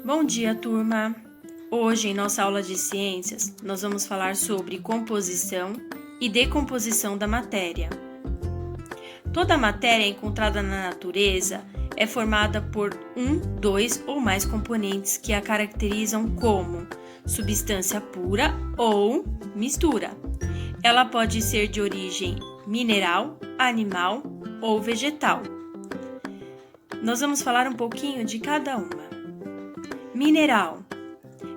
Bom dia, turma! Hoje, em nossa aula de ciências, nós vamos falar sobre composição e decomposição da matéria. Toda matéria encontrada na natureza é formada por um, dois ou mais componentes que a caracterizam como substância pura ou mistura. Ela pode ser de origem mineral, animal ou vegetal. Nós vamos falar um pouquinho de cada uma. Mineral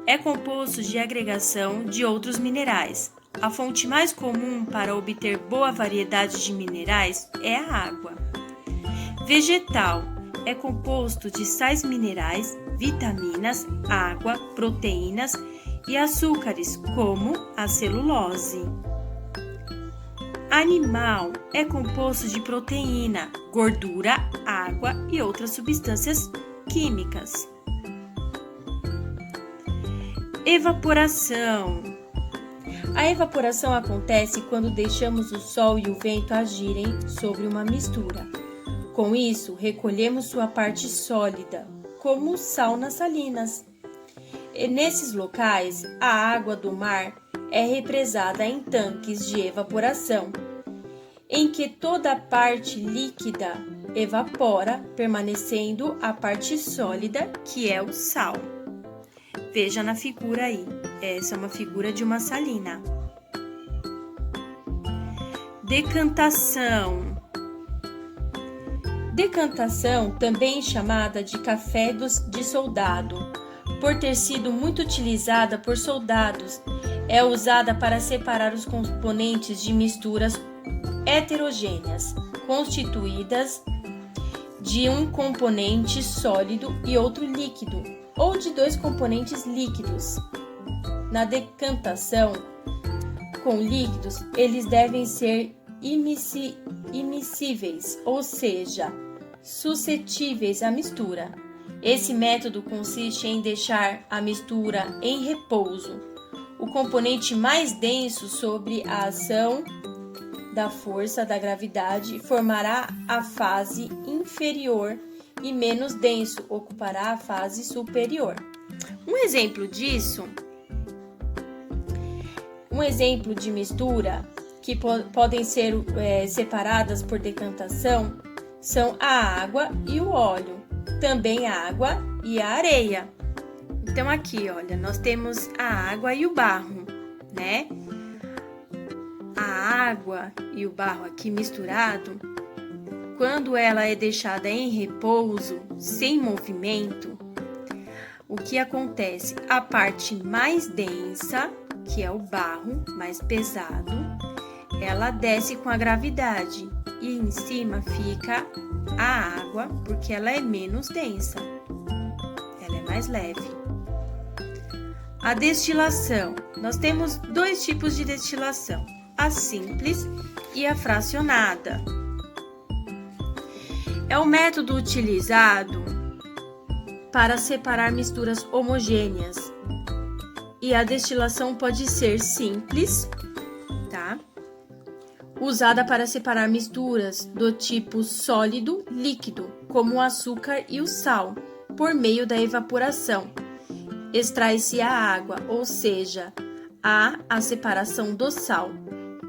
é composto de agregação de outros minerais. A fonte mais comum para obter boa variedade de minerais é a água. Vegetal é composto de sais minerais, vitaminas, água, proteínas e açúcares, como a celulose. Animal é composto de proteína, gordura, água e outras substâncias químicas. Evaporação. A evaporação acontece quando deixamos o sol e o vento agirem sobre uma mistura. Com isso, recolhemos sua parte sólida, como o sal nas salinas. E nesses locais, a água do mar é represada em tanques de evaporação, em que toda a parte líquida evapora, permanecendo a parte sólida, que é o sal. Veja na figura aí, essa é uma figura de uma salina. Decantação. Decantação, também chamada de café de soldado, por ter sido muito utilizada por soldados, é usada para separar os componentes de misturas heterogêneas, constituídas de um componente sólido e outro líquido, ou de dois componentes líquidos. Na decantação com líquidos, eles devem ser immiscíveis, ou seja, suscetíveis à mistura. Esse método consiste em deixar a mistura em repouso, o componente mais denso sob a ação da força da gravidade formará a fase inferior e menos denso ocupará a fase superior. Um exemplo de mistura que podem ser separadas por decantação são a água e o óleo, também a água e a areia. Então aqui, olha, nós temos a água e o barro, né? A água e o barro aqui misturado, quando ela é deixada em repouso, sem movimento, o que acontece? A parte mais densa, que é o barro, mais pesado, ela desce com a gravidade e em cima fica a água, porque ela é menos densa, ela é mais leve. A destilação. Nós temos dois tipos de destilação, a simples e a fracionada. É o método utilizado para separar misturas homogêneas. E a destilação pode ser simples, tá? Usada para separar misturas do tipo sólido-líquido, como o açúcar e o sal, por meio da evaporação. Extrai-se a água, ou seja, há a separação do sal,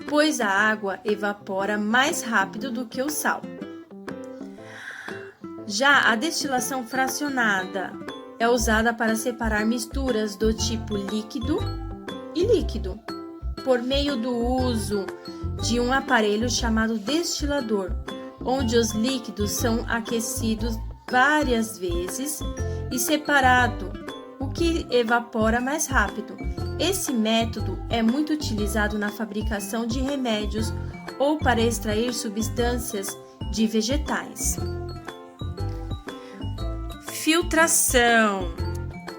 pois a água evapora mais rápido do que o sal. Já a destilação fracionada é usada para separar misturas do tipo líquido e líquido, por meio do uso de um aparelho chamado destilador, onde os líquidos são aquecidos várias vezes e separado, o que evapora mais rápido. Esse método é muito utilizado na fabricação de remédios ou para extrair substâncias de vegetais. Filtração.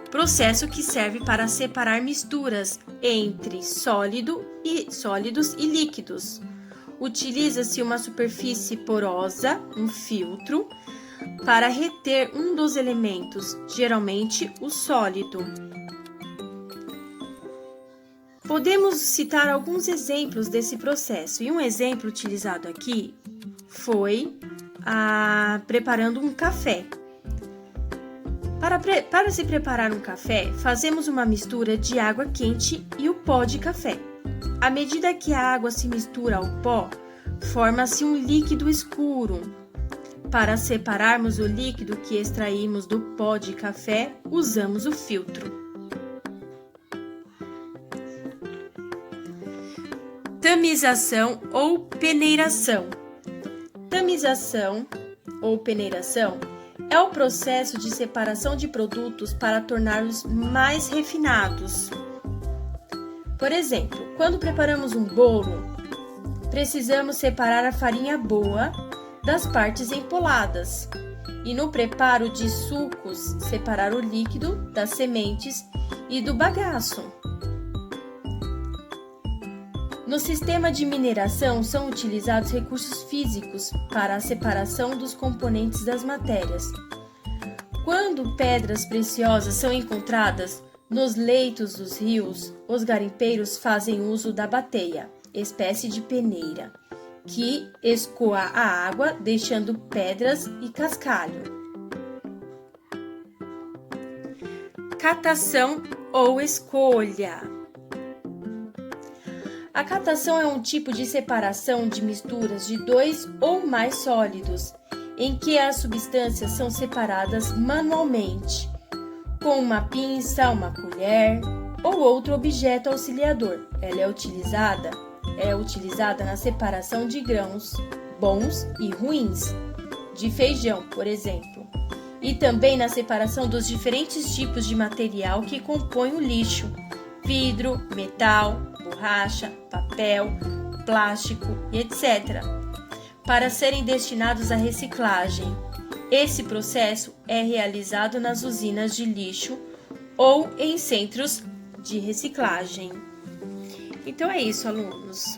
Processo que serve para separar misturas entre sólidos e líquidos. Utiliza-se uma superfície porosa, um filtro, para reter um dos elementos, geralmente o sólido. Podemos citar alguns exemplos desse processo, e um exemplo utilizado aqui foi preparando um café. Para se preparar um café, fazemos uma mistura de água quente e o pó de café. À medida que a água se mistura ao pó, forma-se um líquido escuro. Para separarmos o líquido que extraímos do pó de café, usamos o filtro. Tamização ou peneiração. Tamização ou peneiração é o processo de separação de produtos para torná-los mais refinados. Por exemplo, quando preparamos um bolo, precisamos separar a farinha boa das partes empoladas e no preparo de sucos, separar o líquido das sementes e do bagaço. No sistema de mineração são utilizados recursos físicos para a separação dos componentes das matérias. Quando pedras preciosas são encontradas nos leitos dos rios, os garimpeiros fazem uso da bateia, espécie de peneira, que escoa a água, deixando pedras e cascalho. Catação ou escolha. A catação é um tipo de separação de misturas de dois ou mais sólidos, em que as substâncias são separadas manualmente, com uma pinça, uma colher ou outro objeto auxiliador. Ela é utilizada na separação de grãos bons e ruins, de feijão, por exemplo, e também na separação dos diferentes tipos de material que compõem o lixo: vidro, metal, borracha, papel, plástico e etc., para serem destinados à reciclagem. Esse processo é realizado nas usinas de lixo ou em centros de reciclagem. Então é isso, alunos.